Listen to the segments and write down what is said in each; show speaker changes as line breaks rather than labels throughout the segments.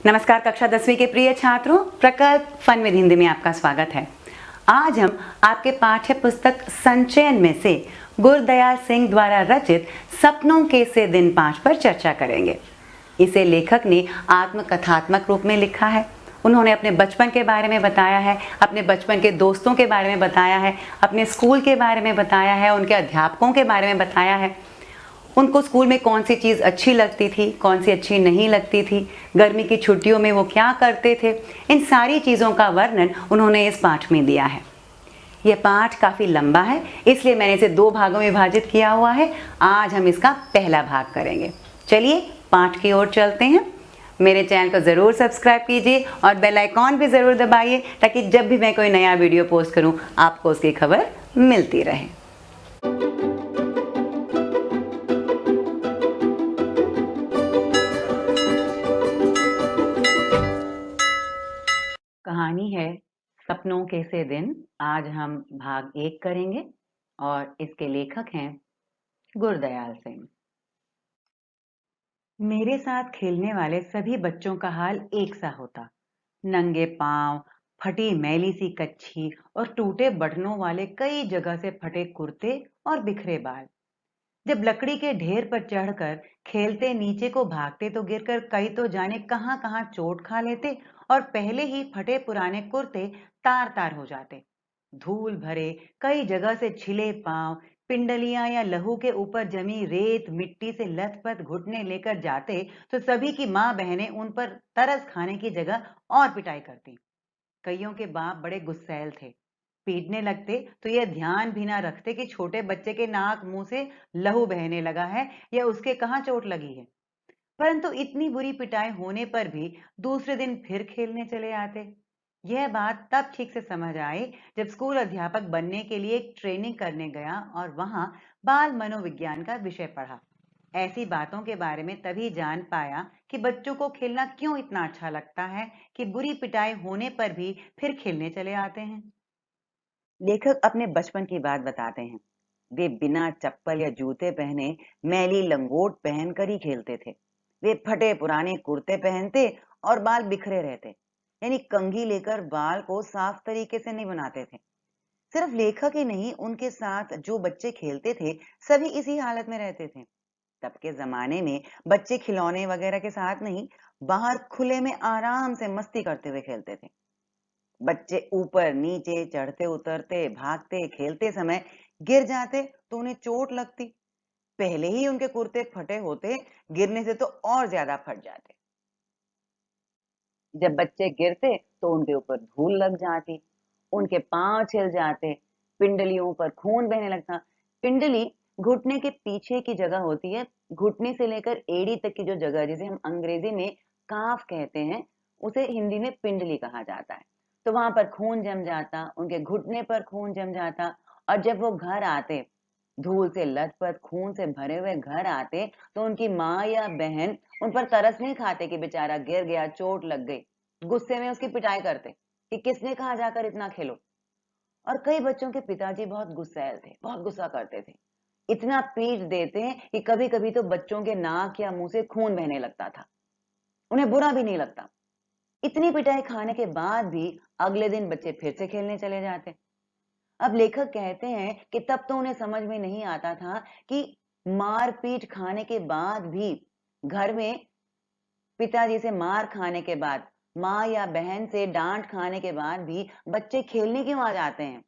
नमस्कार कक्षा 10वीं के प्रिय छात्रों, प्रकल्प फन विद हिंदी में आपका स्वागत है। आज हम आपके पाठ्य पुस्तक संचयन में से गुरदयाल सिंह द्वारा रचित सपनों के से दिन 5 पर चर्चा करेंगे। इसे लेखक ने आत्मकथात्मक रूप में लिखा है। उन्होंने अपने बचपन के बारे में बताया है, अपने बचपन के दोस्तों के बारे में बताया है, अपने स्कूल के बारे में बताया है, उनके अध्यापकों के बारे में बताया है, उनको स्कूल में कौन सी चीज़ अच्छी लगती थी, कौन सी अच्छी नहीं लगती थी, गर्मी की छुट्टियों में वो क्या करते थे। इन सारी चीज़ों का वर्णन उन्होंने इस पाठ में दिया है। यह पाठ काफ़ी लंबा है, इसलिए मैंने इसे 2 भागों में विभाजित किया हुआ है। आज हम इसका पहला भाग करेंगे। चलिए पाठ की ओर चलते हैं। मेरे चैनल को ज़रूर सब्सक्राइब कीजिए और बेल आइकॉन भी ज़रूर दबाइए ताकि जब भी मैं कोई नया वीडियो पोस्ट करूं आपको उसकी खबर मिलती रहे। कहानी है सपनों के से दिन। आज हम भाग 1 करेंगे और इसके लेखक हैं गुरदयाल सिंह। मेरे साथ खेलने वाले सभी बच्चों का हाल एक सा होता। नंगे पांव, फटी मैली सी कच्छी और टूटे बटनों वाले कई जगह से फटे कुर्ते और बिखरे बाल। जब लकड़ी के ढेर पर चढ़कर खेलते नीचे को भागते तो गिरकर कई तो जाने कहां कहां चोट खा लेते और पहले ही फटे पुराने कुर्ते तार तार हो जाते। धूल भरे कई जगह से छिले पांव, पिंडलियां या लहू के ऊपर जमी रेत मिट्टी से लथपथ घुटने लेकर जाते तो सभी की माँ बहनें उन पर तरस खाने की जगह और पिटाई करती। कईयों के बाप बड़े गुस्सैल थे। पीटने लगते तो यह ध्यान भी ना रखते कि छोटे बच्चे के नाक मुंह से लहू बहने लगा है या उसके कहाँ चोट लगी है। परंतु इतनी बुरी पिटाई होने पर भी दूसरे दिन फिर खेलने चले आते। यह बात तब ठीक से समझ आई जब स्कूल अध्यापक बनने के लिए एक ट्रेनिंग करने गया और वहां बाल मनोविज्ञान का विषय पढ़ा। ऐसी बातों के बारे में तभी जान पाया कि बच्चों को खेलना क्यों इतना अच्छा लगता है कि बुरी पिटाई होने पर भी फिर खेलने चले आते हैं। लेखक अपने बचपन की बात बताते हैं। वे बिना चप्पल या जूते पहने मैली लंगोट पहनकर ही खेलते थे। वे फटे पुराने कुर्ते पहनते और बाल बिखरे रहते, यानी कंघी लेकर बाल को साफ तरीके से नहीं बनाते थे। सिर्फ लेखक ही नहीं, उनके साथ जो बच्चे खेलते थे सभी इसी हालत में रहते थे। तब के जमाने में बच्चे खिलौने वगैरह के साथ नहीं, बाहर खुले में आराम से मस्ती करते हुए खेलते थे। बच्चे ऊपर नीचे चढ़ते उतरते भागते खेलते समय गिर जाते तो उन्हें चोट लगती। पहले ही उनके कुर्ते फटे होते, गिरने से तो और ज्यादा फट जाते। जब बच्चे गिरते तो उनके ऊपर धूल लग जाती, उनके पांव छिल जाते, पिंडलियों पर खून बहने लगता। पिंडली घुटने के पीछे की जगह होती है। घुटने से लेकर एड़ी तक की जो जगह, जिसे हम अंग्रेजी में काफ कहते हैं, उसे हिंदी में पिंडली कहा जाता है। तो वहां पर खून जम जाता, उनके घुटने पर खून जम जाता। और जब वो घर आते, धूल से लथपथ खून से भरे हुए घर आते, तो उनकी माँ या बहन उन पर तरस नहीं खाते कि बेचारा गिर गया, चोट लग गई। गुस्से में उसकी पिटाई करते कि किसने कहा जाकर इतना खेलो। और कई बच्चों के पिताजी बहुत गुस्सैल थे, बहुत गुस्सा करते थे। इतना पीट देते हैं कि कभी कभी तो बच्चों के नाक या मुंह से खून बहने लगता था। उन्हें बुरा भी नहीं लगता। इतनी पिटाई खाने के बाद भी अगले दिन बच्चे फिर से खेलने चले जाते। अब लेखक कहते हैं कि तब तो उन्हें समझ में नहीं आता था कि मार पीट खाने के बाद भी घर में पिताजी से मार खाने के बाद, माँ या बहन से डांट खाने के बाद भी बच्चे खेलने क्यों आ जाते हैं।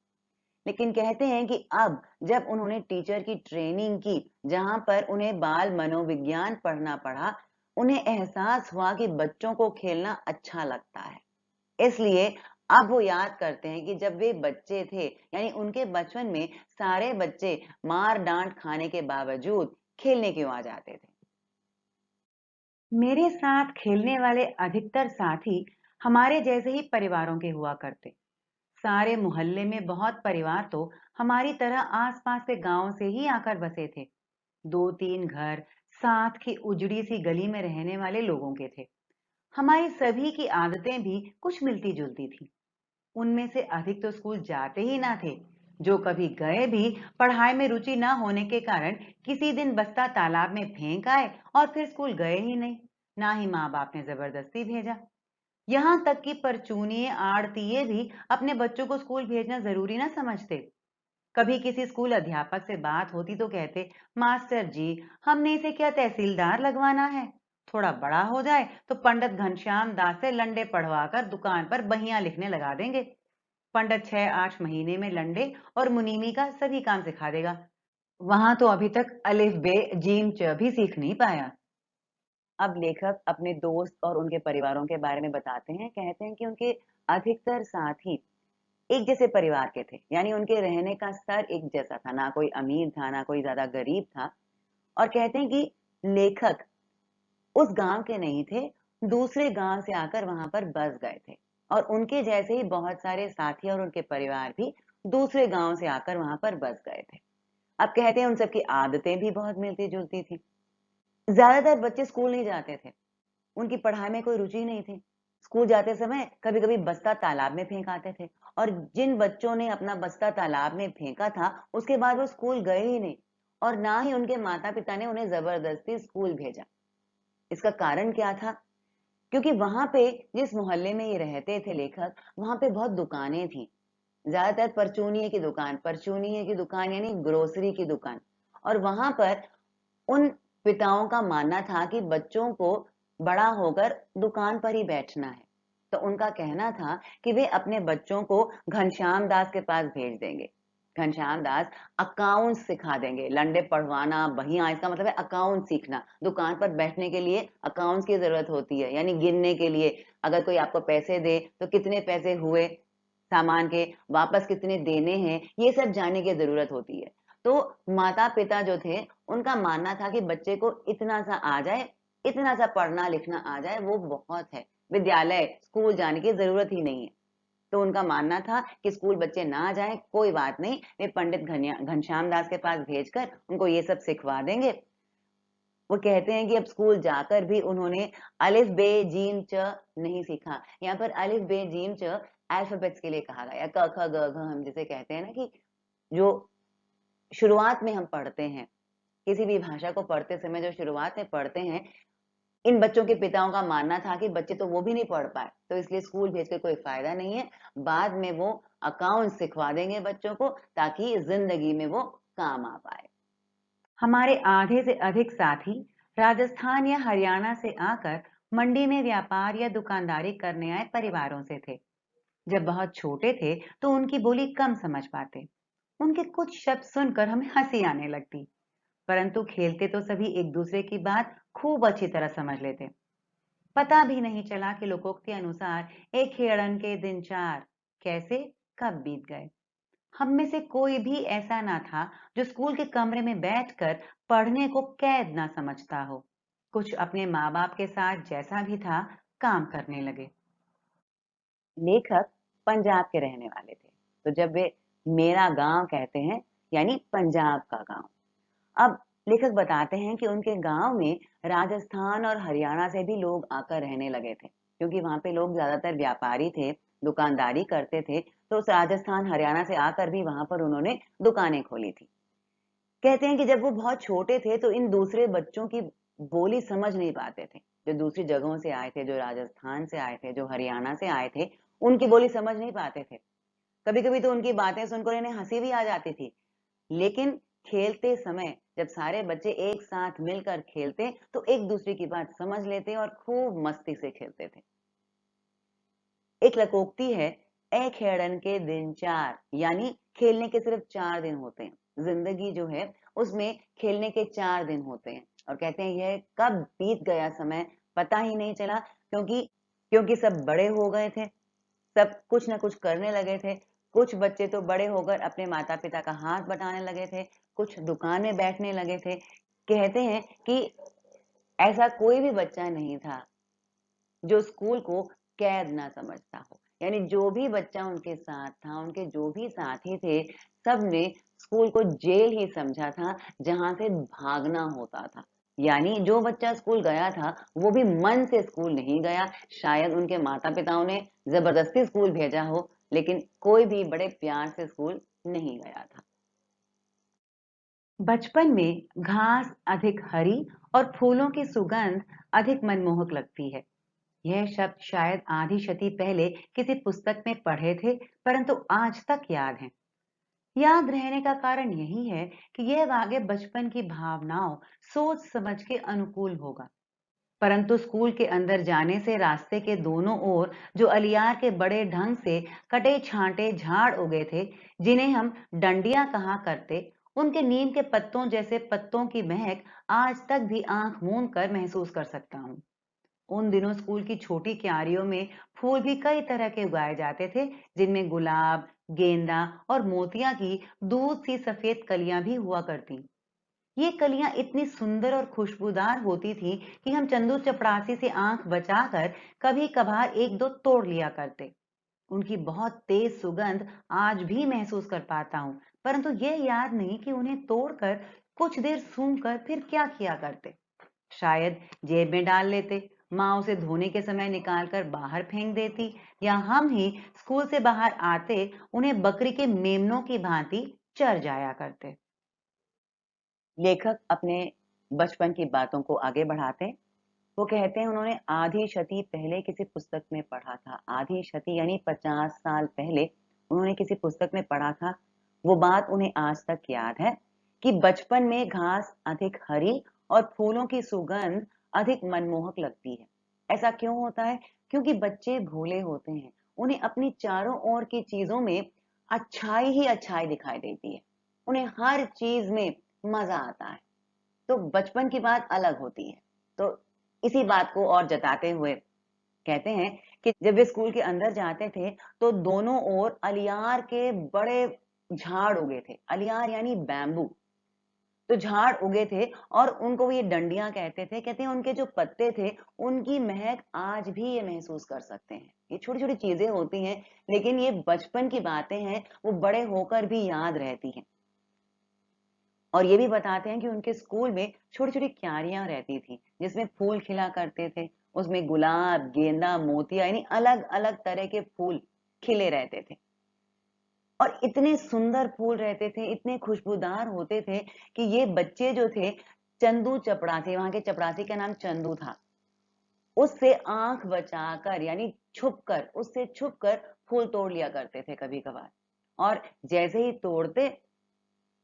लेकिन कहते हैं कि अब जब उन्होंने टीचर की ट्रेनिंग की, जहां पर उन्हें बाल मनोविज्ञान पढ़ना पड़ा, उन्हें एहसास हुआ कि बच्चों को खेलना अच्छा लगता है। इसलिए अब वो याद करते हैं कि जब वे बच्चे थे, यानी उनके बचपन में सारे बच्चे मार डांट खाने के बावजूद खेलने क्यों आ जाते थे। मेरे साथ खेलने वाले अधिकतर साथी हमारे जैसे ही परिवारों के हुआ करते। सारे मोहल्ले में बहुत परिवार तो हमारी तरह आसपास के गांव से ही आकर बसे थे। 2-3 घर साथ की उजड़ी सी गली में रहने वाले लोगों के थे। हमारी सभी की आदतें भी कुछ मिलती जुलती थी। उनमें से अधिक तो स्कूल जाते ही ना थे। जो कभी गए भी, पढ़ाई में रुचि ना होने के कारण किसी दिन बस्ता तालाब में फेंक आए और फिर स्कूल गए ही नहीं। ना ही माँ बाप ने जबरदस्ती भेजा। यहाँ तक कि परचूनिये आड़तीये भी अपने बच्चों को स्कूल भेजना जरूरी ना समझते। कभी किसी स्कूल अध्यापक से बात होती तो कहते, मास्टर जी, हमने इसे क्या तहसीलदार लगवाना है? थोड़ा बड़ा हो जाए तो पंडित घनश्याम दास से लंडे पढ़वा कर दुकान पर बहियां लिखने लगा देंगे। पंडित 6-8 महीने में लंडे और मुनीमी का सभी काम सिखा देगा। वहां तो अभी तक अलिफ बे जीम च भी सीख नहीं पाया। अब लेखक अपने दोस्त और उनके परिवारों के बारे में बताते हैं। कहते हैं कि उनके अधिकतर साथी एक जैसे परिवार के थे, यानी उनके रहने का स्तर एक जैसा था, ना कोई अमीर था ना कोई ज्यादा गरीब था। और कहते हैं कि लेखक उस गांव के नहीं थे, दूसरे गांव से आकर वहां पर बस गए थे, और उनके जैसे ही बहुत सारे साथी और उनके परिवार भी दूसरे गांव से आकर वहां पर बस गए थे। अब कहते हैं उन सबकी आदतें भी बहुत मिलती जुलती थी। ज्यादातर बच्चे स्कूल नहीं जाते थे, उनकी पढ़ाई में कोई रुचि नहीं थी। स्कूल जाते समय कभी कभी बस्ता तालाब में फेंक आते थे, और जिन बच्चों ने अपना बस्ता तालाब में फेंका था उसके बाद वो स्कूल गए ही नहीं, और ना ही उनके माता पिता ने उन्हें जबरदस्ती स्कूल भेजा। इसका कारण क्या था? क्योंकि वहां पे, जिस मोहल्ले में ये रहते थे लेखक, वहां पे बहुत दुकानें थी। ज्यादातर परचूनिये की दुकान यानी ग्रोसरी की दुकान। और वहां पर उन पिताओं का मानना था कि बच्चों को बड़ा होकर दुकान पर ही बैठना है। तो उनका कहना था कि वे अपने बच्चों को घनश्याम दास के पास भेज देंगे। घनश्याम दास अकाउंट सिखा देंगे, लंडे पढ़वाना, बहियां, इसका मतलब है अकाउंट सीखना। दुकान पर बैठने के लिए अकाउंट्स की जरूरत होती है, यानी गिनने के लिए। अगर कोई आपको पैसे दे तो कितने पैसे हुए सामान के, वापस कितने देने हैं, ये सब जानने की जरूरत होती है। तो माता पिता जो थे, उनका मानना था कि बच्चे को इतना सा आ जाए, इतना सा पढ़ना लिखना आ जाए, वो बहुत है। विद्यालय स्कूल जाने की जरूरत ही नहीं है। तो उनका मानना था कि स्कूल बच्चे ना जाएं, कोई बात नहीं, वे पंडित घनश्याम दास के पास भेजकर उनको ये सब सिखवा देंगे। वो कहते हैं कि अब स्कूल जाकर भी उन्होंने अलिफ बे जीम च नहीं सीखा। यहाँ पर अलिफ बे जीम च अल्फाबेट्स के लिए कहा गया, क ख ग घ, हम जिसे कहते हैं ना कि जो शुरुआत में हम पढ़ते हैं, किसी भी भाषा को पढ़ते समय जो शुरुआत में पढ़ते हैं, इन बच्चों के पिताओं का मानना था कि बच्चे तो वो भी नहीं पढ़ पाए, तो इसलिए स्कूल भेज के कोई फायदा नहीं है। बाद में वो अकाउंट सिखवा देंगे बच्चों को, ताकि जिंदगी में वो काम आ पाए। हमारे आधे से अधिक साथी राजस्थान या हरियाणा से आकर मंडी में व्यापार या दुकानदारी करने आए परिवारों से थे। जब बहुत छोटे थे तो उनकी बोली कम समझ पाते। उनके कुछ शब्द सुनकर हमें हंसी आने लगती, परंतु खेलते तो सभी एक दूसरे की बात खूब अच्छी तरह समझ लेते। पता भी नहीं चला कि लोकोक्ति अनुसार एक हिरण के दिन चार कैसे कब बीत गए। हम में से कोई भी ऐसा ना था जो स्कूल के कमरे में बैठकर पढ़ने को कैद ना समझता हो। कुछ अपने माँ बाप के साथ जैसा भी था, काम करने लगे। लेखक पंजाब के रहने वाले थे, तो जब वे मेरा गांव कहते हैं, यानी पंजाब का गांव। अब लेखक बताते हैं कि उनके गांव में राजस्थान और हरियाणा से भी लोग आकर रहने लगे थे, क्योंकि वहां पे लोग ज्यादातर व्यापारी थे, दुकानदारी करते थे। तो उस राजस्थान हरियाणा से आकर भी वहां पर उन्होंने दुकानें खोली थी। कहते हैं कि जब वो बहुत छोटे थे तो इन दूसरे बच्चों की बोली समझ नहीं पाते थे। जो दूसरी जगहों से आए थे, जो राजस्थान से आए थे, जो हरियाणा से आए थे, उनकी बोली समझ नहीं पाते थे। कभी कभी तो उनकी बातें सुनकर इन्हें हंसी भी आ जाती थी। लेकिन खेलते समय जब सारे बच्चे एक साथ मिलकर खेलते तो एक दूसरे की बात समझ लेते और खूब मस्ती से खेलते थे। एक लोकोक्ति है, ए खेड़न के दिन चार, यानी खेलने के सिर्फ 4 दिन होते हैं। जिंदगी जो है उसमें खेलने के 4 दिन होते हैं। और कहते हैं यह कब बीत गया समय पता ही नहीं चला, क्योंकि क्योंकि सब बड़े हो गए थे, सब कुछ ना कुछ करने लगे थे। कुछ बच्चे तो बड़े होकर अपने माता पिता का हाथ बटाने लगे थे, कुछ दुकान में बैठने लगे थे। कहते हैं कि ऐसा कोई भी बच्चा नहीं था जो स्कूल को कैद ना समझता हो। यानी जो भी बच्चा उनके साथ था, उनके जो भी साथी थे, सब ने स्कूल को जेल ही समझा था, जहां से भागना होता था। यानी जो बच्चा स्कूल गया था वो भी मन से स्कूल नहीं गया। शायद उनके माता पिताओं ने जबरदस्ती स्कूल भेजा हो, लेकिन कोई भी बड़े प्यार से स्कूल नहीं गया था। बचपन में घास अधिक हरी और फूलों की सुगंध अधिक मनमोहक लगती है। यह शब्द शायद आधी शती पहले किसी पुस्तक में पढ़े थे, परंतु आज तक याद है। याद रहने का कारण यही है कि यह वाक़ई बचपन की भावनाओं, सोच समझ के अनुकूल होगा। परंतु स्कूल के अंदर जाने से रास्ते के दोनों ओर जो अलियार के बड़े ढंग से कटे छांटे झाड़ उगे थे, जिन्हें हम डंडियां कहा करते, उनके नीम के पत्तों जैसे पत्तों की महक आज तक भी आंख मूंद कर महसूस कर सकता हूँ। उन दिनों स्कूल की छोटी क्यारियों में फूल भी कई तरह के उगाए जाते थे, जिनमें गुलाब, गेंदा और मोतिया की दूध सी सफेद कलियां भी हुआ करती। ये कलियां इतनी सुंदर और खुशबूदार होती थीं कि हम चंदू चपड़ासी से आंख बचाकर कभी कभार एक दो तोड़ लिया करते। उनकी बहुत तेज सुगंध आज भी महसूस कर पाता हूँ, परंतु यह याद नहीं कि उन्हें तोड़कर कुछ देर सूंघकर फिर क्या किया करते। शायद जेब में डाल लेते, माँ उसे धोने के समय निकालकर बाहर फेंक देती, या हम ही स्कूल से बाहर आते उन्हें बकरी के मेमनों की भांति चर जाया करते। लेखक अपने बचपन की बातों को आगे बढ़ाते हैं। वो कहते हैं उन्होंने आधी शती पहले किसी पुस्तक में पढ़ा था। आधी शती यानी 50 साल पहले उन्होंने किसी पुस्तक में पढ़ा था। वो बात उन्हें आज तक याद है कि बचपन में घास अधिक हरी और फूलों की सुगंध अधिक मनमोहक लगती है। ऐसा क्यों होता है? क्योंकि बच्चे भोले होते हैं। उन्हें अपनी चारों ओर की चीजों में अच्छाई ही अच्छाई दिखाई देती है। उन्हें हर चीज में मजा आता है। तो बचपन की बात अलग होती है। तो इसी बात को और जताते हुए कहते हैं कि जब वे स्कूल के अंदर जाते थे तो दोनों ओर अलियार के बड़े झाड़ उगे थे। अलियार यानी बैम्बू। तो झाड़ उगे थे और उनको ये डंडियां कहते थे। कहते हैं उनके जो पत्ते थे उनकी महक आज भी ये महसूस कर सकते हैं। ये छोटी छोटी चीजें होती हैं, लेकिन ये बचपन की बातें हैं, वो बड़े होकर भी याद रहती हैं। और ये भी बताते हैं कि उनके स्कूल में छोटी-छोटी क्यारियां रहती थी, जिसमें फूल खिला करते थे। उसमें गुलाब, गेंदा, मोतिया यानी अलग-अलग तरह के फूल खिले रहते थे। और इतने सुंदर फूल रहते थे, इतने खुशबूदार होते थे कि ये बच्चे जो थे, चंदू चपड़ासी, वहां के चपड़ासी का नाम चंदू था, उससे आंख बचाकर यानी छुपकर, उससे छुपकर फूल तोड़ लिया करते थे कभी-कभार। और जैसे ही तोड़ते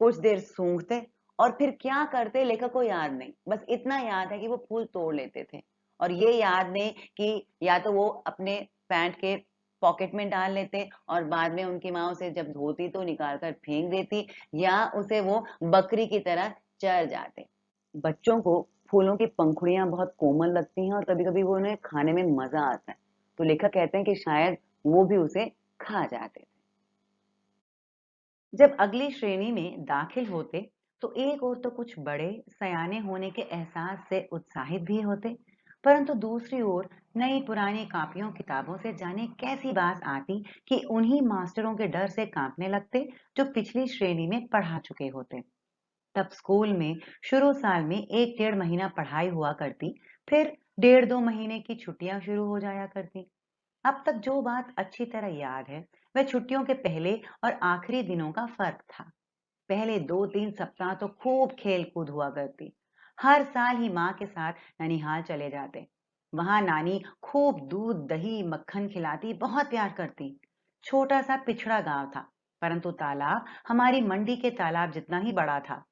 कुछ देर सूंघते और फिर क्या करते लेखक को याद नहीं। बस इतना याद है कि वो फूल तोड़ लेते थे। और ये याद नहीं कि या तो वो अपने पैंट के पॉकेट में डाल लेते और बाद में उनकी माँ उसे जब धोती तो निकाल कर फेंक देती, या उसे वो बकरी की तरह चर जाते। बच्चों को फूलों की पंखुड़ियां बहुत कोमल लगती हैं और कभी-कभी वो उन्हें खाने में मजा आता है। तो लेखक कहते हैं कि शायद वो भी उसे खा जाते थे। जब अगली श्रेणी में दाखिल होते तो एक ओर तो कुछ बड़े सयाने होने के एहसास से उत्साहित भी होते, परंतु दूसरी ओर नई पुरानी कापियों किताबों से जाने कैसी बात आती कि उन्हीं मास्टरों के डर से कांपने लगते जो पिछली श्रेणी में पढ़ा चुके होते। तब स्कूल में शुरू साल में 1 डेढ़ महीना पढ़ाई हुआ करती, फिर 1.5 2 महीने की छुट्टियां शुरू हो जाया करती। अब तक जो बात अच्छी तरह याद है वह छुट्टियों के पहले और आखिरी दिनों का फर्क था। पहले 2 3 सप्ताह तो खूब खेल कूद हुआ करती। हर साल ही माँ के साथ ननिहाल चले जाते। वहां नानी खूब दूध दही मक्खन खिलाती, बहुत प्यार करती। छोटा सा पिछड़ा गांव था, परंतु तालाब हमारी मंडी के तालाब जितना ही बड़ा था।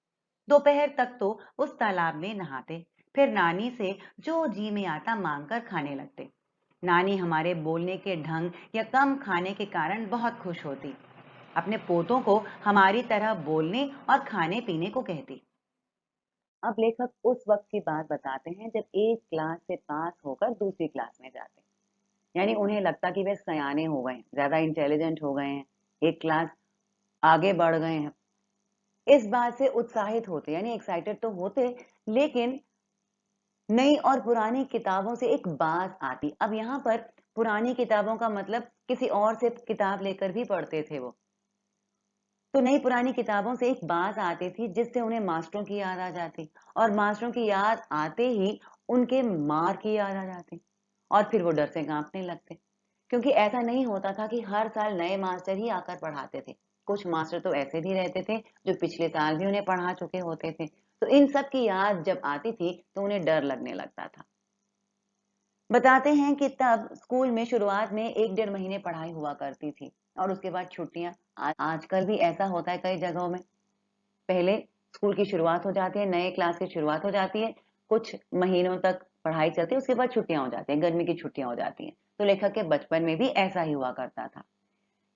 दोपहर तक तो उस तालाब में नहाते, फिर नानी से जो जी में आता मांग कर खाने लगते। नानी हमारे बोलने के ढंग या कम खाने के कारण बहुत खुश होती। अपने पोतों को हमारी तरह बोलने और खाने पीने को कहती। अब लेखक उस वक्त की बात बताते हैं जब एक क्लास से पास होकर दूसरी क्लास में जाते, यानी उन्हें लगता कि वे सयाने हो गए, ज्यादा इंटेलिजेंट हो गए हैं, एक क्लास आगे बढ़ गए हैं। इस बात से उत्साहित होते, यानी एक्साइटेड तो होते, लेकिन नई और पुरानी किताबों से एक बात आती। अब यहाँ पर पुरानी किताबों का मतलब किसी और से किताब लेकर भी पढ़ते थे वो। तो नई पुरानी किताबों से एक बात आती थी जिससे उन्हें मास्टरों की याद आ जाती, और मास्टरों की याद आते ही उनके मार की याद आ जाती, और फिर वो डर से कांपने लगते। क्योंकि ऐसा नहीं होता था कि हर साल नए मास्टर ही आकर पढ़ाते थे। कुछ मास्टर तो ऐसे भी रहते थे जो पिछले साल भी उन्हें पढ़ा चुके होते थे। तो इन सब की याद जब आती थी तो उन्हें डर लगने लगता था। बताते हैं कि तब स्कूल में शुरुआत में 1 डेढ़ महीने पढ़ाई हुआ करती थी और उसके बाद छुट्टियां। आजकल भी ऐसा होता है कई जगहों में। पहले स्कूल की शुरुआत हो जाती है, नए क्लास की शुरुआत हो जाती है, कुछ महीनों तक पढ़ाई चलती है, उसके बाद छुट्टियां हो जाती हैं, गर्मी की छुट्टियां हो जाती हैं। तो लेखक के बचपन में भी ऐसा ही हुआ करता था।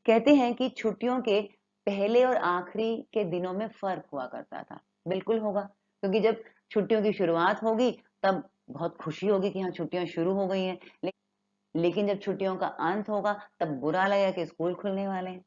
कहते हैं कि छुट्टियों के पहले और आखिरी के दिनों में फर्क हुआ करता था। बिल्कुल होगा, क्योंकि जब छुट्टियों की शुरुआत होगी तब बहुत खुशी होगी कि हाँ छुट्टियां शुरू हो गई हैं। लेकिन जब छुट्टियों का अंत होगा तब बुरा लगेगा कि स्कूल खुलने वाले हैं।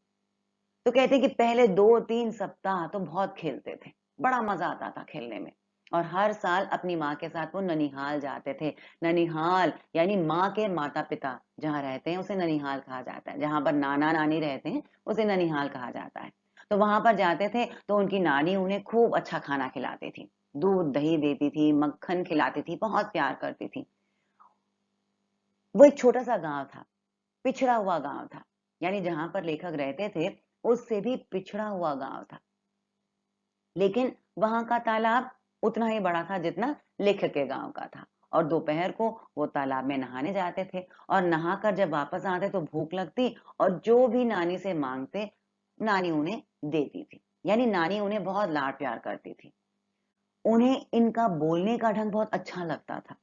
तो कहते हैं कि पहले 2 3 सप्ताह तो बहुत खेलते थे, बड़ा मजा आता था खेलने में। और हर साल अपनी माँ के साथ वो ननिहाल जाते थे। ननिहाल यानी माँ के माता पिता जहाँ रहते हैं उसे ननिहाल कहा जाता है, जहाँ पर नाना नानी रहते हैं उसे ननिहाल कहा जाता है। तो वहां पर जाते थे तो उनकी नानी उन्हें खूब अच्छा खाना खिलाती थी, दूध दही देती थी, मक्खन खिलाती थी, बहुत प्यार करती थी। वो एक छोटा सा गांव था, पिछड़ा हुआ गांव था, यानी जहां पर लेखक रहते थे उससे भी पिछड़ा हुआ गांव था। लेकिन वहां का तालाब उतना ही बड़ा था जितना लेखक के गांव का था। और दोपहर को वो तालाब में नहाने जाते थे और नहाकर जब वापस आते तो भूख लगती और जो भी नानी से मांगते नानी उन्हें देती थी। यानी नानी उन्हें बहुत लाड प्यार करती थी। उन्हें इनका बोलने का ढंग बहुत अच्छा लगता था।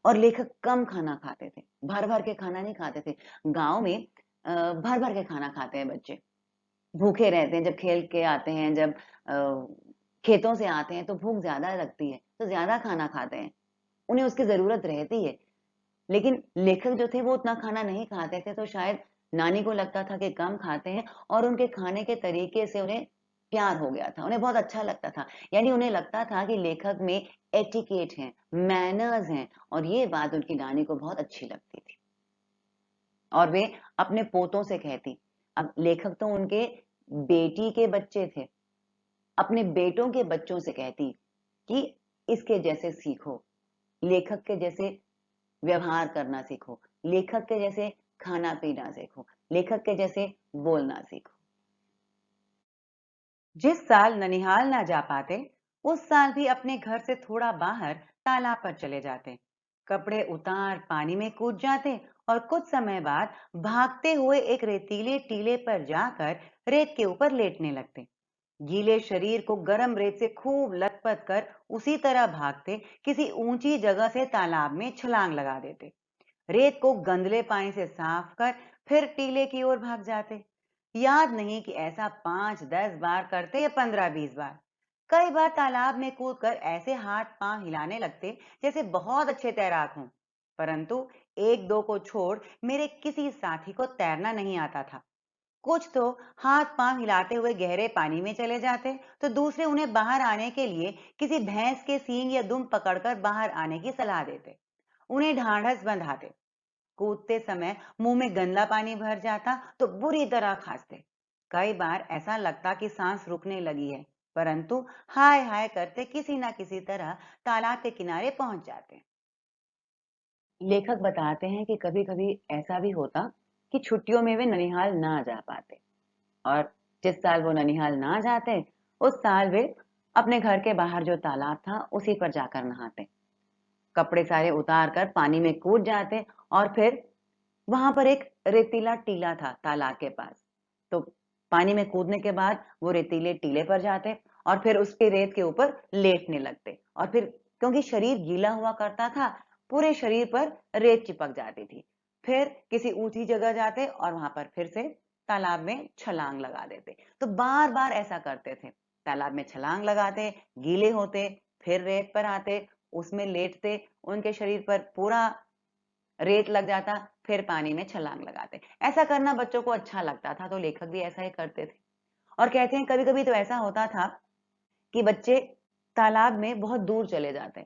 और लेखक कम खाना खाते थे, भर भर के खाना नहीं खाते थे। गांव में भर भर के खाना खाते हैं बच्चे, भूखे रहते हैं, जब खेल के आते हैं, जब खेतों से आते हैं तो भूख ज्यादा लगती है तो ज्यादा खाना खाते हैं, उन्हें उसकी जरूरत रहती है। लेकिन लेखक जो थे वो उतना खाना नहीं खाते थे, तो शायद नानी को लगता था कि कम खाते हैं और उनके खाने के तरीके से उन्हें प्यार हो गया था, उन्हें बहुत अच्छा लगता था। यानी उन्हें लगता था कि लेखक में एटिकेट है, मैनर्स हैं, और ये बात उनकी नानी को बहुत अच्छी लगती थी। और वे अपने पोतों से कहती, अब लेखक तो उनके बेटी के बच्चे थे, अपने बेटों के बच्चों से कहती कि इसके जैसे सीखो, लेखक के जैसे व्यवहार करना सीखो, लेखक के जैसे खाना पीना सीखो, लेखक के जैसे बोलना सीखो। जिस साल ननिहाल ना जा पाते उस साल भी अपने घर से थोड़ा बाहर तालाब पर चले जाते, कपड़े उतार पानी में कूद जाते और कुछ समय बाद भागते हुए एक रेतीले टीले पर जाकर रेत के ऊपर लेटने लगते। गीले शरीर को गर्म रेत से खूब लथपथ कर उसी तरह भागते किसी ऊंची जगह से तालाब में छलांग लगा देते। रेत को गंदले पानी से साफ कर फिर टीले की ओर भाग जाते। याद नहीं कि ऐसा 5 10 बार करते या 15 20 बार। कई बार तालाब में कूदकर ऐसे हाथ पांव हिलाने लगते जैसे बहुत अच्छे तैराक हों। परंतु एक दो को छोड़ मेरे किसी साथी को तैरना नहीं आता था। कुछ तो हाथ पांव हिलाते हुए गहरे पानी में चले जाते तो दूसरे उन्हें बाहर आने के लिए किसी भैंस के सींग या दुम पकड़कर बाहर आने की सलाह देते, उन्हें ढांढस बंधाते। कूदते समय मुंह में गंदा पानी भर जाता तो बुरी तरह खांसते। कई बार ऐसा लगता कि सांस रुकने लगी है, परंतु हाय हाय करते किसी ना किसी तरह तालाब के किनारे पहुंच जाते। लेखक बताते हैं कि कभी कभी ऐसा भी होता कि छुट्टियों में वे ननिहाल ना जा पाते, और जिस साल वो ननिहाल ना जाते उस साल वे अपने घर के बाहर जो तालाब था उसी पर जाकर नहाते, कपड़े सारे उतार कर पानी में कूद जाते। और फिर वहां पर एक रेतीला टीला था तालाब के पास, तो पानी में कूदने के बाद वो रेतीले टीले पर जाते और फिर उसके रेत के ऊपर लेटने लगते। और फिर क्योंकि शरीर गीला हुआ करता था, पूरे शरीर पर रेत चिपक जाती थी। फिर किसी ऊंची जगह जाते और वहां पर फिर से तालाब में छलांग लगा देते। तो बार बार ऐसा करते थे, तालाब में छलांग लगाते, गीले होते, फिर रेत पर आते, उसमें लेटते, उनके शरीर पर पूरा रेत लग जाता, फिर पानी में छलांग लगाते। ऐसा करना बच्चों को अच्छा लगता था तो लेखक भी ऐसा ही करते थे। और कहते हैं कभी कभी तो ऐसा होता था कि बच्चे तालाब में बहुत दूर चले जाते,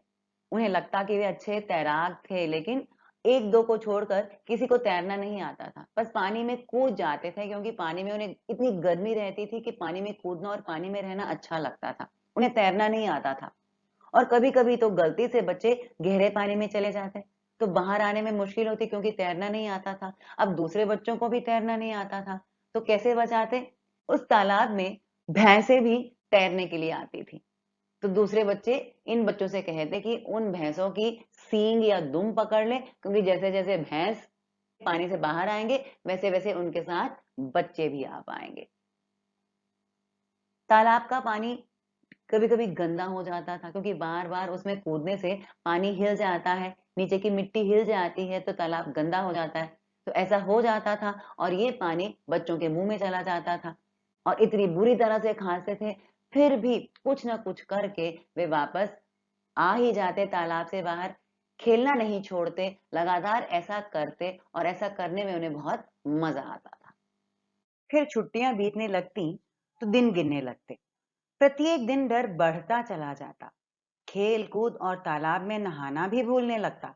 उन्हें लगता कि वे अच्छे तैराक थे, लेकिन एक दो को छोड़कर किसी को तैरना नहीं आता था, बस पानी में कूद जाते थे क्योंकि पानी में उन्हें इतनी गर्मी रहती थी कि पानी में कूदना और पानी में रहना अच्छा लगता था, उन्हें तैरना नहीं आता था। और कभी कभी तो गलती से बच्चे गहरे पानी में चले जाते तो बाहर आने में मुश्किल होती क्योंकि तैरना नहीं आता था। अब दूसरे बच्चों को भी तैरना नहीं आता था तो कैसे बचाते? उस तालाब में भैंसें भी तैरने के लिए आती थी।
तो दूसरे बच्चे इन बच्चों से कहते कि उन भैंसों की सींग या दुम पकड़ ले, क्योंकि जैसे जैसे भैंस पानी से बाहर आएंगे वैसे वैसे उनके साथ बच्चे भी आ पाएंगे। तालाब का पानी कभी कभी गंदा हो जाता था, क्योंकि बार बार उसमें कूदने से पानी हिल जाता है, नीचे की मिट्टी हिल जाती है तो तालाब गंदा हो जाता है। तो ऐसा हो जाता था और ये पानी बच्चों के मुंह में चला जाता था और इतनी बुरी तरह से खांसते थे, फिर भी कुछ ना कुछ करके वे वापस आ ही जाते तालाब से बाहर। खेलना नहीं छोड़ते, लगातार ऐसा करते और ऐसा करने में उन्हें बहुत मजा आता था।
फिर छुट्टियां बीतने लगती तो दिन गिनने लगते। प्रत्येक दिन डर बढ़ता चला जाता। खेल कूद और तालाब में नहाना भी भूलने लगता।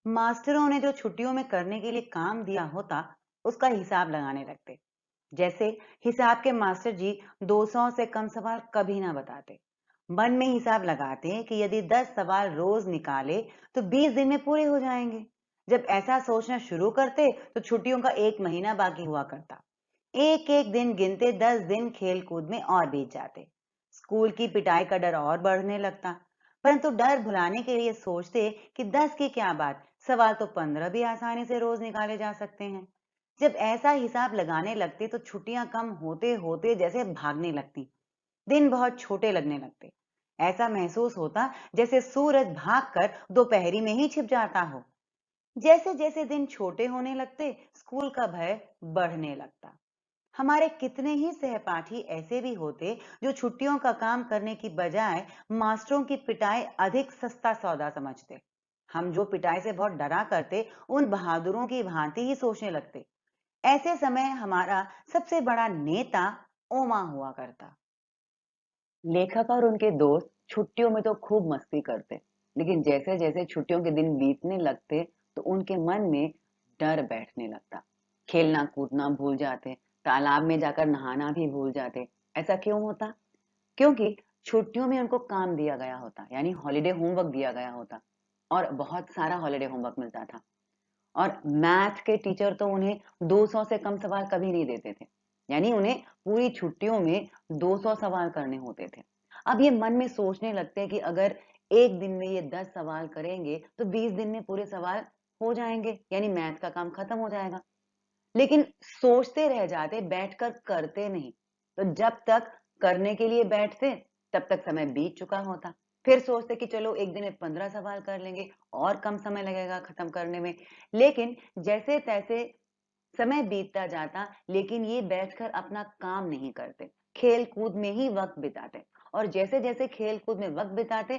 मास्टरों ने जो छुट्टियों में करने के लिए काम दिया होता, उसका हिसाब लगाने लगते। जैसे हिसाब के मास्टर जी 200 से कम सवाल कभी ना बताते। मन में हिसाब लगाते कि यदि 10 सवाल रोज निकाले तो 20 दिन में पूरे हो जाएंगे। जब ऐसा सोचना शुरू करते तो छुट्टियों का एक महीना बाकी हुआ करता। एक एक दिन गिनते 10 दिन खेल कूद में और बीत जाते। स्कूल की पिटाई का डर और बढ़ने लगता, परंतु डर भुलाने के लिए सोचते कि 10 की क्या बात, सवाल तो 15 भी आसानी से रोज निकाले जा सकते हैं। जब ऐसा हिसाब लगाने लगते तो छुट्टियां कम होते होते जैसे भागने लगती। दिन बहुत छोटे लगने लगते। ऐसा महसूस होता जैसे सूरज भागकर दोपहरी में ही छिप जाता हो। जैसे जैसे दिन छोटे होने लगते, स्कूल का भय बढ़ने लगता। हमारे कितने ही सहपाठी ऐसे भी होते जो छुट्टियों का काम करने की बजाय मास्टरों की पिटाई अधिक सस्ता सौदा समझते। हम जो पिटाई से बहुत डरा करते, उन बहादुरों की भांति ही सोचने लगते। ऐसे समय हमारा सबसे बड़ा नेता ओमा हुआ करता।
लेखक और उनके दोस्त छुट्टियों में तो खूब मस्ती करते, लेकिन जैसे जैसे छुट्टियों के दिन बीतने लगते तो उनके मन में डर बैठने लगता। खेलना कूदना भूल जाते, तालाब में जाकर नहाना भी भूल जाते। ऐसा क्यों होता? क्योंकि छुट्टियों में उनको काम दिया गया होता, यानी हॉलिडे होमवर्क दिया गया होता और बहुत सारा हॉलिडे होमवर्क मिलता था। और मैथ के टीचर तो उन्हें 200 से कम सवाल कभी नहीं देते थे, यानी उन्हें पूरी छुट्टियों में 200 सवाल करने होते थे। अब ये मन में सोचने लगते हैं कि अगर एक दिन में ये 10 सवाल करेंगे तो 20 दिन में पूरे सवाल हो जाएंगे, यानी मैथ का काम खत्म हो जाएगा। लेकिन सोचते रह जाते, बैठकर करते नहीं। तो जब तक करने के लिए बैठते तब तक समय बीत चुका होता। फिर सोचते कि चलो एक दिन में 15 सवाल कर लेंगे और कम समय लगेगा खत्म करने में। लेकिन जैसे तैसे समय बीतता जाता, लेकिन ये बैठकर अपना काम नहीं करते, खेल कूद में ही वक्त बिताते। और जैसे जैसे खेल कूद में वक्त बिताते,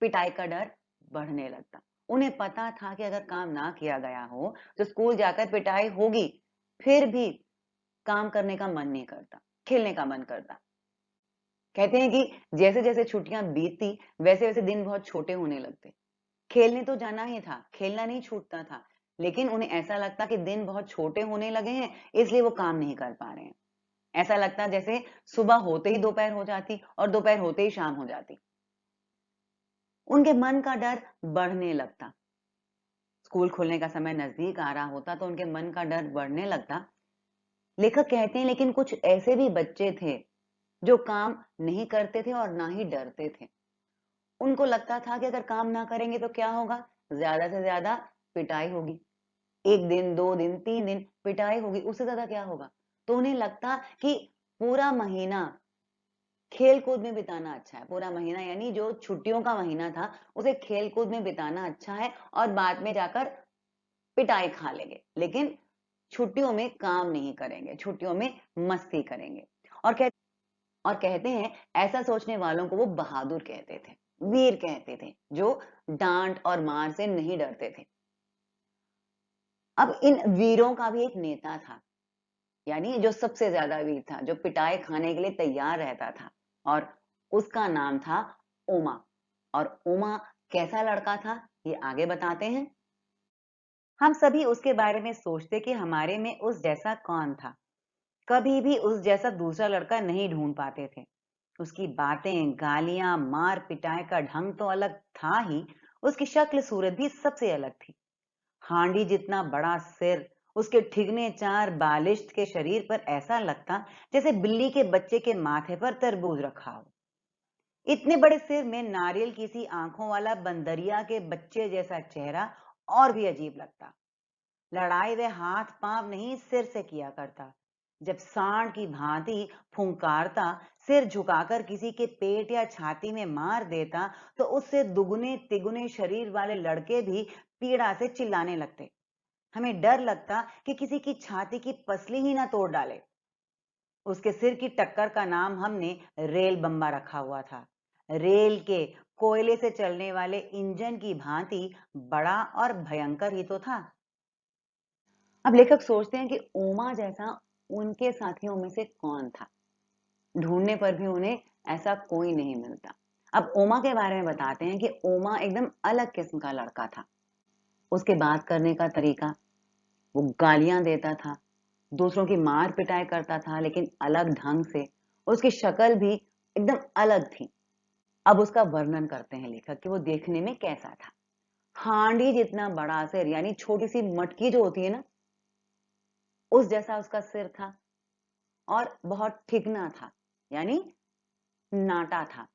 पिटाई का डर बढ़ने लगता। उन्हें पता था कि अगर काम ना किया गया हो तो स्कूल जाकर पिटाई होगी, फिर भी काम करने का मन नहीं करता, खेलने का मन करता। कहते हैं कि जैसे जैसे छुट्टियां बीतती वैसे वैसे दिन बहुत छोटे होने लगते। खेलने तो जाना ही था, खेलना नहीं छूटता था, लेकिन उन्हें ऐसा लगता कि दिन बहुत छोटे होने लगे हैं, इसलिए वो काम नहीं कर पा रहे हैं। ऐसा लगता जैसे सुबह होते ही दोपहर हो जाती और दोपहर होते ही शाम हो जाती। उनके मन का डर बढ़ने लगता। स्कूल खुलने का समय नजदीक आ रहा होता तो उनके मन का डर बढ़ने लगता। लेखक कहते हैं लेकिन कुछ ऐसे भी बच्चे थे जो काम नहीं करते थे और ना ही डरते थे। उनको लगता था कि अगर काम ना करेंगे तो क्या होगा, ज्यादा से ज्यादा पिटाई होगी। एक दिन, 2 दिन, 3 दिन पिटाई होगी, उससे ज्यादा क्या होगा। तो उन्हें लगता कि पूरा महीना खेल कूद में बिताना अच्छा है। पूरा महीना यानी जो छुट्टियों का महीना था उसे खेल कूद में बिताना अच्छा है और बाद में जाकर पिटाई खा लेंगे, लेकिन छुट्टियों में काम नहीं करेंगे, छुट्टियों में मस्ती करेंगे। और कहते हैं ऐसा सोचने वालों को वो बहादुर कहते थे, वीर कहते थे, जो डांट और मार से नहीं डरते थे। अब इन वीरों का भी एक नेता था, यानी जो सबसे ज्यादा वीर था, जो पिटाई खाने के लिए तैयार रहता था, और उसका नाम था ओमा। और ओमा कैसा लड़का था, ये आगे बताते हैं। हम सभी उसके बारे में सोचते कि हमारे में उस जैसा कौन था। कभी भी उस जैसा दूसरा लड़का नहीं ढूंढ पाते थे। उसकी बातें, गालियां, मार पिटाई का ढंग तो अलग था ही, उसकी शक्ल सूरत भी सबसे अलग थी। हांडी जितना बड़ा सिर, उसके ठिगने चार बालिश्त के शरीर पर ऐसा लगता जैसे बिल्ली के बच्चे के माथे पर तरबूज रखा हो।
इतने बड़े सिर में नारियल की सी आंखों वाला बंदरिया के बच्चे जैसा चेहरा और भी अजीब लगता। लड़ाई वे हाथ पांव नहीं सिर से किया करता। जब सांड की भांति फुंकारता, सिर झुकाकर किसी के पेट या छाती में मार देता, तो उससे दुगने तिगुने शरीर वाले लड़के भी पीड़ा से चिल्लाने लगते। हमें डर लगता कि किसी की छाती की पसली ही ना तोड़ डाले। उसके सिर की टक्कर का नाम हमने रेल बम्बा रखा हुआ था। रेल के कोयले से चलने वाले इंजन की भांति बड़ा और भयंकर ही तो था।
अब लेखक सोचते हैं कि ओमा जैसा उनके साथियों में से कौन था। ढूंढने पर भी उन्हें ऐसा कोई नहीं मिलता। अब ओमा के बारे में बताते हैं कि ओमा एकदम अलग किस्म का लड़का था। उसके बात करने का तरीका, वो गालियां देता था, दूसरों की मार पिटाई करता था लेकिन अलग ढंग से। उसकी शक्ल भी एकदम अलग थी। अब उसका वर्णन करते हैं लेखक कि वो देखने में कैसा था। हांडी जितना बड़ा सिर, यानी छोटी सी मटकी जो होती है ना, उस जैसा उसका सिर था और बहुत ठिगना था, यानी नाटा था।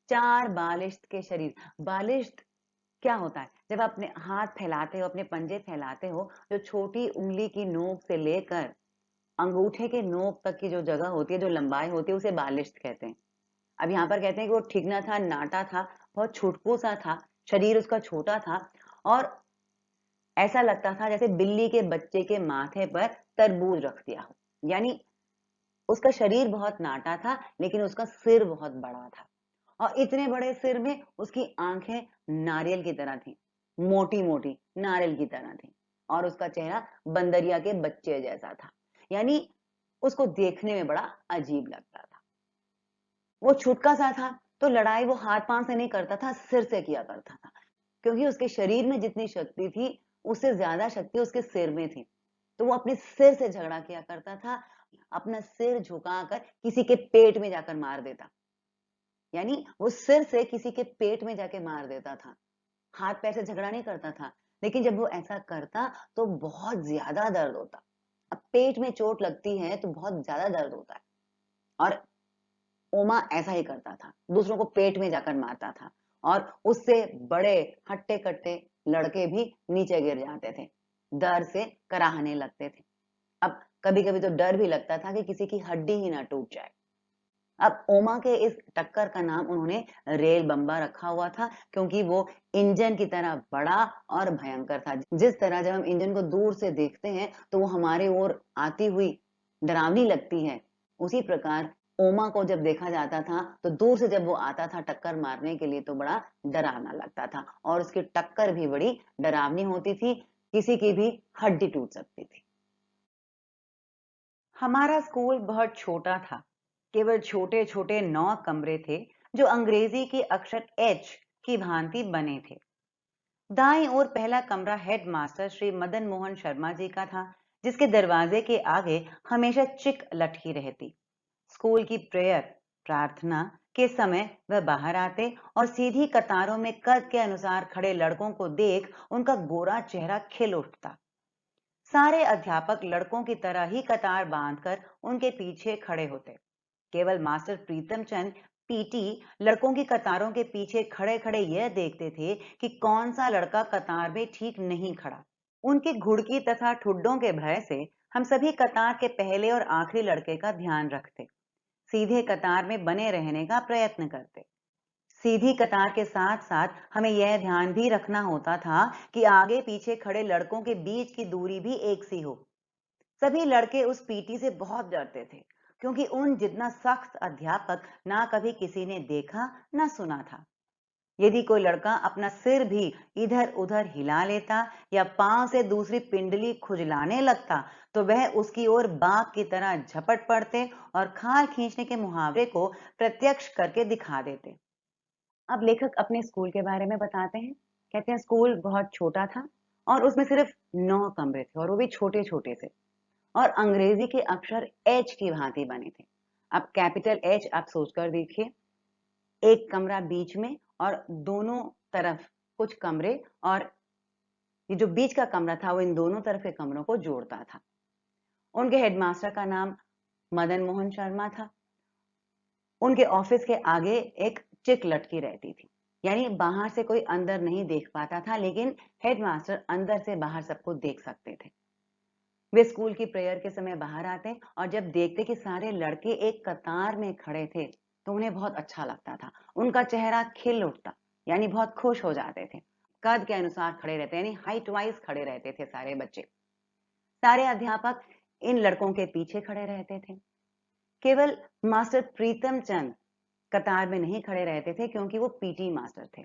चार बालिश्त के शरीर। बालिश्त क्या होता है? जब आप अपने हाथ फैलाते हो, अपने पंजे फैलाते हो, जो छोटी उंगली की नोक से लेकर अंगूठे के नोक तक की जो जगह होती है, जो लंबाई होती है, उसे बालिश्त कहते हैं। अब यहाँ पर कहते हैं कि वो ठिगना था, नाटा था, बहुत छुटकू सा था, शरीर उसका छोटा था और ऐसा लगता था जैसे बिल्ली के बच्चे के माथे पर तरबूज रख दिया हो। यानी उसका शरीर बहुत नाटा था लेकिन उसका सिर बहुत बड़ा था। और इतने बड़े सिर में उसकी आंखें नारियल की तरह थी, मोटी मोटी नारियल की तरह थी। और उसका चेहरा बंदरिया के बच्चे जैसा था। यानी उसको देखने में बड़ा अजीब लगता था। वो छुटका सा था, तो लड़ाई वो हाथ पांव से नहीं करता था, सिर से किया करता था। क्योंकि उसके शरीर में जितनी शक्ति थी, उससे ज्यादा शक्ति उसके सिर में थी। तो वो अपने सिर से झगड़ा किया करता था। अपना सिर झुकाकर किसी के पेट में जाकर मार देता। यानी वो सिर से किसी के पेट में जाके मार देता था। हाथ पैर से झगड़ा नहीं करता था। लेकिन जब वो ऐसा करता तो बहुत ज्यादा दर्द होता। अब पेट में चोट लगती है तो बहुत ज्यादा दर्द होता है। और ओमा ऐसा ही करता था, दूसरों को पेट में जाकर मारता था। और उससे बड़े हट्टे कट्टे लड़के भी नीचे गिर जाते थे, डर से कराहने लगते थे। अब कभी कभी तो डर भी लगता था कि किसी की हड्डी ही ना टूट जाए। अब ओमा के इस टक्कर का नाम उन्होंने रेल बम्बा रखा हुआ था, क्योंकि वो इंजन की तरह बड़ा और भयंकर था। जिस तरह जब हम इंजन को दूर से देखते हैं तो वो हमारे ओर आती हुई डरावनी लगती है, उसी प्रकार ओमा को जब देखा जाता था तो दूर से जब वो आता था टक्कर मारने के लिए तो बड़ा डरावना लगता था। और उसकी टक्कर भी बड़ी डरावनी होती थी, किसी की भी हड्डी टूट सकती थी।
हमारा स्कूल बहुत छोटा था। केवल छोटे छोटे 9 कमरे थे, जो अंग्रेजी के अक्षर एच की भांति बने थे। दाईं ओर पहला कमरा हेडमास्टर श्री मदन मोहन शर्मा जी का था, जिसके दरवाजे के आगे हमेशा चिक लटकी रहती। स्कूल की प्रेयर, प्रार्थना के समय वह बाहर आते और सीधी कतारों में कद के अनुसार खड़े लड़कों को देख उनका गोरा चेहरा खिल उठता। सारे अध्यापक लड़कों की तरह ही कतार बांधकर उनके पीछे खड़े होते। केवल मास्टर प्रीतम चंद पीटी लड़कों की कतारों के पीछे खड़े खड़े यह देखते थे कि कौन सा लड़का कतार में ठीक नहीं खड़ा। उनकी घुड़की तथा ठुड्डों के भय से हम सभी कतार के पहले और आखिरी लड़के का ध्यान रखते, सीधे कतार में बने रहने का प्रयत्न करते। सीधी कतार के साथ साथ हमें यह ध्यान भी रखना होता था कि आगे पीछे खड़े लड़कों के बीच की दूरी भी एक सी हो। सभी लड़के उस पीटी से बहुत डरते थे, क्योंकि उन जितना सख्त अध्यापक ना कभी किसी ने देखा ना सुना था। यदि कोई लड़का अपना सिर भी इधर उधर हिला लेता या पांव से दूसरी पिंडली खुजलाने लगता, तो वह उसकी ओर बाघ की तरह झपट पड़ते और खाल खींचने के मुहावरे को प्रत्यक्ष करके दिखा देते।
अब लेखक अपने स्कूल के बारे में बताते हैं। कहते हैं स्कूल बहुत छोटा था और उसमें सिर्फ 9 कमरे थे और वो भी छोटे छोटे से। और अंग्रेजी के अक्षर एच की भांति बने थे। अब कैपिटल एच आप सोचकर देखिए, एक कमरा बीच में और दोनों तरफ कुछ कमरे, और ये जो बीच का कमरा था वो इन दोनों तरफ के कमरों को जोड़ता था। उनके हेडमास्टर का नाम मदन मोहन शर्मा था। उनके ऑफिस के आगे एक चिक लटकी रहती थी। यानी बाहर से कोई अंदर नहीं देख पाता था, लेकिन हेडमास्टर अंदर से बाहर सबको देख सकते थे। वे स्कूल की प्रेयर के समय बाहर आते और जब देखते कि सारे लड़के एक कतार में खड़े थे, तो उन्हें बहुत अच्छा लगता था। उनका चेहरा खिल उठता, यानी बहुत खुश हो जाते थे। कद के अनुसार खड़े रहते, यानी हाइट वाइज खड़े रहते थे सारे बच्चे। सारे अध्यापक इन लड़कों के पीछे खड़े रहते थे। केवल मास्टर प्रीतम चंद कतार में नहीं खड़े रहते थे, क्योंकि वो पीटी मास्टर थे।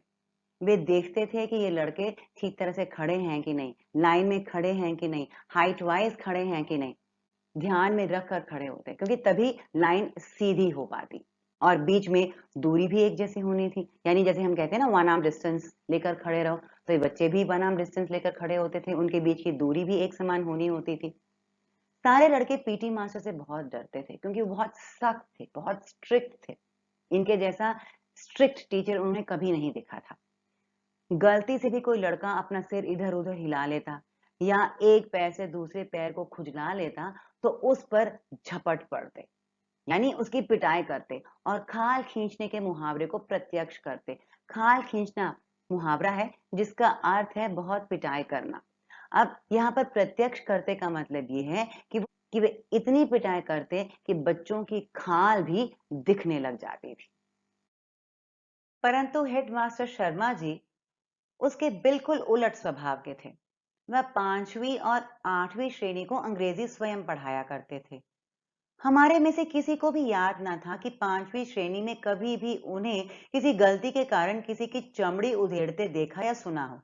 वे देखते थे कि ये लड़के ठीक तरह से खड़े हैं कि नहीं, लाइन में खड़े हैं कि नहीं, हाइट वाइज खड़े हैं कि नहीं, ध्यान में रख कर खड़े होते, क्योंकि तभी लाइन सीधी हो पाती। और बीच में दूरी भी एक जैसी होनी थी, यानी जैसे हम कहते हैं ना, वन आर्म डिस्टेंस लेकर खड़े रहो, तो ये बच्चे भी वन आर्म डिस्टेंस लेकर खड़े होते थे। उनके बीच की दूरी भी एक समान होनी होती थी। सारे लड़के पीटी मास्टर से बहुत डरते थे, क्योंकि वो बहुत सख्त थे, बहुत स्ट्रिक्ट थे। इनके जैसा स्ट्रिक्ट टीचर उन्होंने कभी नहीं देखा था। गलती से भी कोई लड़का अपना सिर इधर उधर हिला लेता या एक पैर से दूसरे पैर को खुजला लेता, तो उस पर झपट पड़ते, यानी उसकी पिटाई करते और खाल खींचने के मुहावरे को प्रत्यक्ष करते। खाल खींचना मुहावरा है जिसका अर्थ है बहुत पिटाई करना। अब यहाँ पर प्रत्यक्ष करते का मतलब ये है कि वे इतनी पिटाई करते कि बच्चों की खाल भी दिखने लग जाती थी। परंतु हेडमास्टर शर्मा जी उसके बिल्कुल उलट स्वभाव के थे। वह 5वीं और 8वीं श्रेणी को अंग्रेजी स्वयं पढ़ाया करते थे। हमारे में से किसी को भी याद ना था कि 5वीं श्रेणी में कभी भी उन्हें किसी गलती के कारण किसी की चमड़ी उधेड़ते देखा या सुना हो।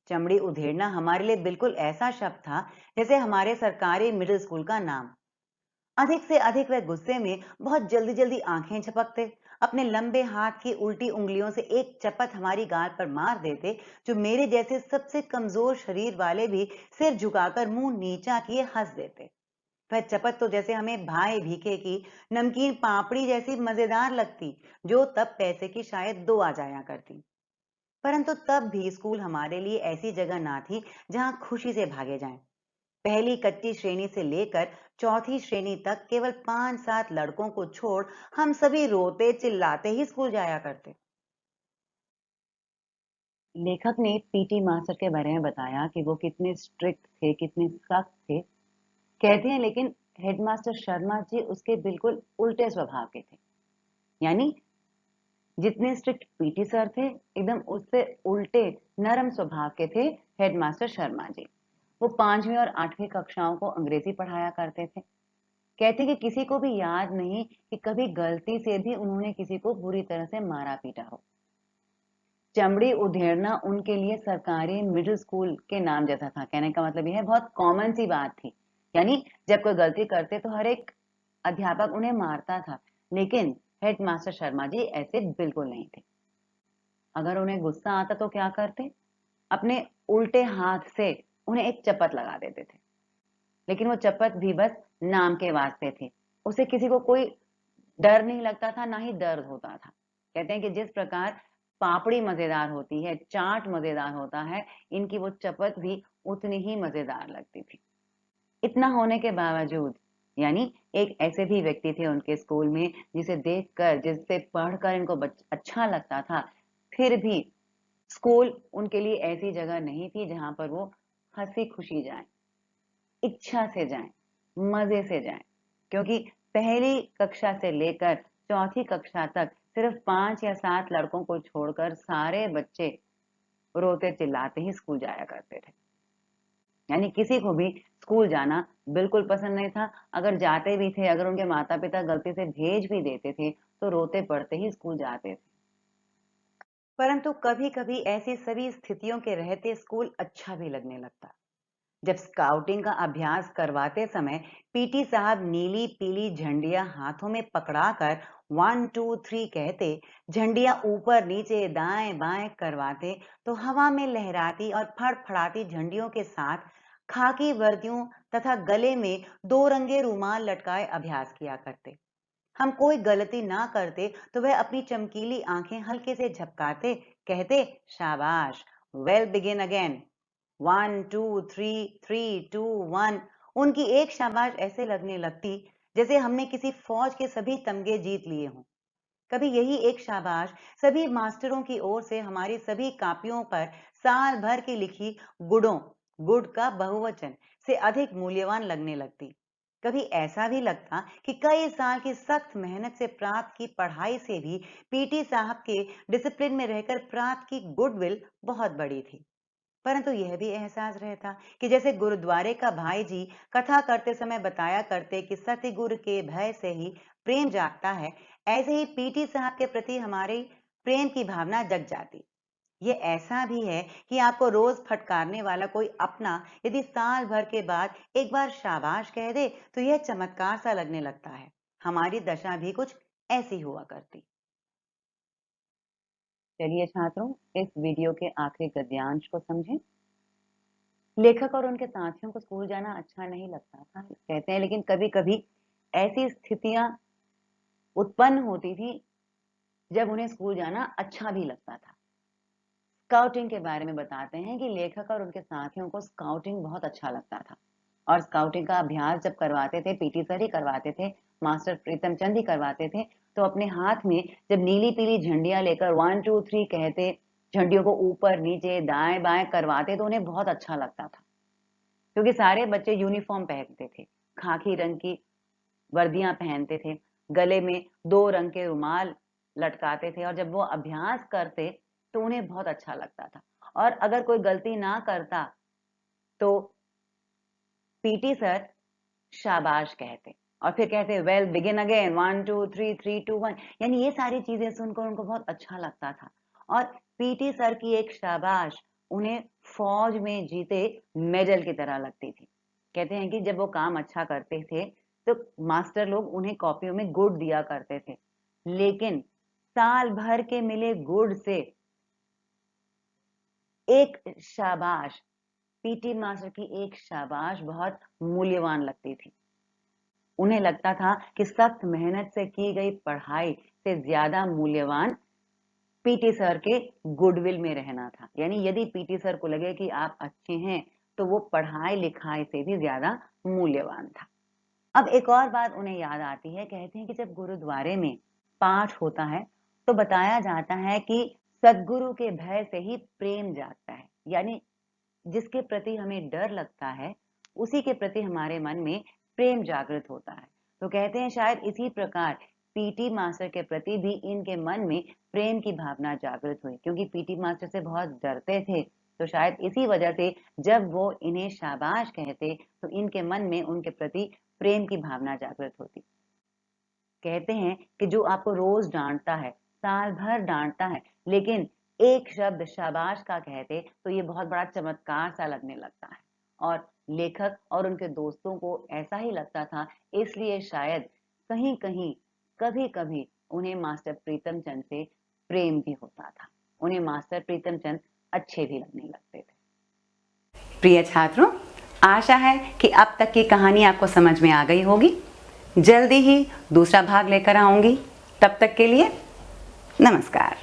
चमड़ी उधेड़ना हमारे लिए बिल्कुल ऐसा शब्द था जैसे हमारे सरकारी मिडिल स्कूल का नाम। अधिक से अधिक वह गुस्से में बहुत जल्दी जल्दी आंखें झपकते, अपने लंबे हाथ की उल्टी उंगलियों से एक चपत हमारी गाल पर मार देते, जो मेरे जैसे सबसे कमजोर शरीर वाले भी सिर झुकाकर मुंह नीचा किए हंस देते। वह चपत तो जैसे हमें भाई भीखे की नमकीन पापड़ी जैसी मजेदार लगती, जो तब पैसे की शायद 2 आ जाया करती। परंतु तब भी स्कूल हमारे लिए ऐसी जगह ना थी जहां खुशी से भागे जाएं। पहली कच्ची श्रेणी से लेकर चौथी श्रेणी तक केवल 5-7 लड़कों को छोड़ हम सभी रोते चिल्लाते ही स्कूल जाया करते। लेखक ने पीटी मास्टर के बारे में बताया कि वो कितने स्ट्रिक्ट थे, कितने सख्त थे। कहते हैं लेकिन हेडमास्टर शर्मा जी उसके बिल्कुल उल्टे स्वभाव के थे। यानी जितने स्ट्रिक्ट पीटी सर थे, एकदम उससे उल्टे नरम स्वभाव के थे हेडमास्टर शर्मा जी। वो 5वीं और 8वीं कक्षाओं को अंग्रेजी पढ़ाया करते थे। कहते कि किसी को भी याद नहीं कि कभी गलती से भी उन्होंने किसी को बुरी तरह से मारा पीटा हो। चमड़ी उधेड़ना उनके लिए सरकारी मिडिल स्कूल के नाम जैसा था। कहने का मतलब यह है, बहुत कॉमन सी बात थी। यानी जब कोई गलती करते तो हर एक अध्यापक उन्हें मारता था, लेकिन हेडमास्टर शर्मा जी ऐसे बिल्कुल नहीं थे। अगर उन्हें गुस्सा आता तो क्या करते, अपने उल्टे हाथ से उन्हें एक चपत लगा देते थे। लेकिन वो चपत भी बस नाम के वास्ते थी। उसे किसी को कोई डर नहीं लगता था, ना ही दर्द होता था। कहते हैं कि जिस प्रकार पापड़ी मजेदार होती है, चाट मजेदार होता है, इनकी वो चपत भी उतनी ही मजेदार लगती थी। इतना होने के बावजूद, यानी एक ऐसे भी व्यक्ति थे उनके स्कूल में जिसे देखकर, जिससे पढ़कर इनको अच्छा लगता था, फिर भी स्कूल उनके लिए ऐसी जगह नहीं थी जहां पर वो हंसी खुशी जाए, इच्छा से जाएं, मजे से जाएं। क्योंकि पहली कक्षा से लेकर चौथी कक्षा तक सिर्फ 5 या 7 लड़कों को छोड़कर सारे बच्चे रोते चिल्लाते ही स्कूल जाया करते थे। यानी किसी को भी स्कूल जाना बिल्कुल पसंद नहीं था। अगर जाते भी थे, अगर उनके माता पिता गलती से भेज भी देते थे, तो रोते पड़ते ही स्कूल जाते थे। परंतु कभी कभी ऐसी सभी स्थितियों के रहते स्कूल अच्छा भी लगने लगता। जब स्काउटिंग का अभ्यास करवाते समय पीटी साहब नीली पीली झंडियां हाथों में पकड़ाकर 1 2 3 कहते, झंडियां ऊपर नीचे दाएं बाएं करवाते, तो हवा में लहराती और फड़फड़ाती झंडियों के साथ खाकी वर्दियों तथा गले में 2 रंगे रुमाल लटकाए अभ्यास किया करते। हम कोई गलती ना करते तो वह अपनी चमकीली आंखें हल्के से झपकाते, कहते, शाबाश, वेल बिगिन अगेन, 1 2 3 3 2 1। उनकी एक शाबाश ऐसे लगने लगती जैसे हमने किसी फौज के सभी तमगे जीत लिए हों।
कभी यही एक शाबाश सभी मास्टरों की ओर से हमारी सभी कापियों पर साल भर की लिखी गुड का बहुवचन से अधिक मूल्यवान लगने लगती। कभी ऐसा भी लगता कि कई साल की सख्त मेहनत से प्राप्त की पढ़ाई से भी पीटी साहब के डिसिप्लिन में रहकर प्राप्त की गुडविल बहुत बड़ी थी। परंतु यह भी एहसास रहता कि जैसे गुरुद्वारे का भाई जी कथा करते समय बताया करते कि सतगुरु के भय से ही प्रेम जागता है, ऐसे ही पीटी साहब के प्रति हमारी प्रेम की भावना जग जाती। ये ऐसा भी है कि आपको रोज फटकारने वाला कोई अपना यदि साल भर के बाद एक बार शाबाश कह दे तो यह चमत्कार सा लगने लगता है। हमारी दशा भी कुछ ऐसी हुआ करती।
चलिए छात्रों, इस वीडियो के आखिरी गद्यांश को समझें। लेखक और उनके साथियों को स्कूल जाना अच्छा नहीं लगता था, कहते हैं, लेकिन कभी कभी ऐसी स्थितियां उत्पन्न होती थी जब उन्हें स्कूल जाना अच्छा भी लगता था। स्काउटिंग के बारे में बताते हैं कि लेखक और उनके साथियों को स्काउटिंग बहुत अच्छा लगता था और स्काउटिंग का अभ्यास जब करवाते थे, पीटी सर ही करवाते थे, मास्टर प्रीतम चंद ही करवाते थे, तो अपने हाथ में जब नीली पीली झंडियां लेकर 1 2 3 कहते, झंडियों को ऊपर नीचे दाएं बाएं करवाते, तो उन्हें बहुत अच्छा लगता था। क्योंकि सारे बच्चे यूनिफॉर्म पहनते थे, खाकी रंग की वर्दियां पहनते थे, गले में 2 रंग के रुमाल लटकाते थे और जब वो अभ्यास करते तो उन्हें बहुत अच्छा लगता था। और अगर कोई गलती ना करता तो पीटी सर शाबाश कहते और फिर कहते वेल बिगिन अगेन 1 2 3 3 2 1, यानी ये सारी चीजें सुनकर उनको बहुत अच्छा लगता था। और पीटी सर की एक शाबाश उन्हें फौज में जीते मेडल की तरह लगती थी। कहते हैं कि जब वो काम अच्छा करते थे तो मास्टर लोग उन्हें कॉपियों में गुड दिया करते थे, लेकिन साल भर के मिले गुड से एक शाबाश, पीटी मास्टर की एक शाबाश बहुत मूल्यवान लगती थी। उन्हें लगता था कि सख्त मेहनत से की गई पढ़ाई से ज्यादा मूल्यवान पीटी सर के गुडविल में रहना था। यानी यदि पीटी सर को लगे कि आप अच्छे हैं तो वो पढ़ाई लिखाई से भी ज्यादा मूल्यवान था। अब एक और बात उन्हें याद आती है, कहते हैं कि जब गुरुद्वारे में पाठ होता है तो बताया जाता है कि सदगुरु के भय से ही प्रेम जागता है। यानी जिसके प्रति हमें डर लगता है उसी के प्रति हमारे मन में प्रेम जागृत होता है। तो कहते हैं शायद इसी प्रकार पीटी मास्टर के प्रति भी इनके मन में प्रेम की भावना जागृत हुई, क्योंकि पीटी मास्टर से बहुत डरते थे। तो शायद इसी वजह से जब वो इन्हें शाबाश कहते तो इनके मन में उनके प्रति प्रेम की भावना जागृत होती। कहते हैं कि जो आपको रोज डांटता है, साल भर डांटता है, लेकिन एक शब्द शाबाश का कहते तो ये बहुत बड़ा चमत्कार सा लगने लगता है। और लेखक और उनके दोस्तों को ऐसा ही लगता था, इसलिए शायद कहीं कहीं कभी कभी उन्हें मास्टर प्रीतम चंद से प्रेम भी होता था। उन्हें मास्टर प्रीतम चंद अच्छे भी लगने लगते थे।
प्रिय छात्रों, आशा है कि अब तक की कहानी आपको समझ में आ गई होगी। जल्दी ही दूसरा भाग लेकर आऊंगी। तब तक के लिए नमस्कार।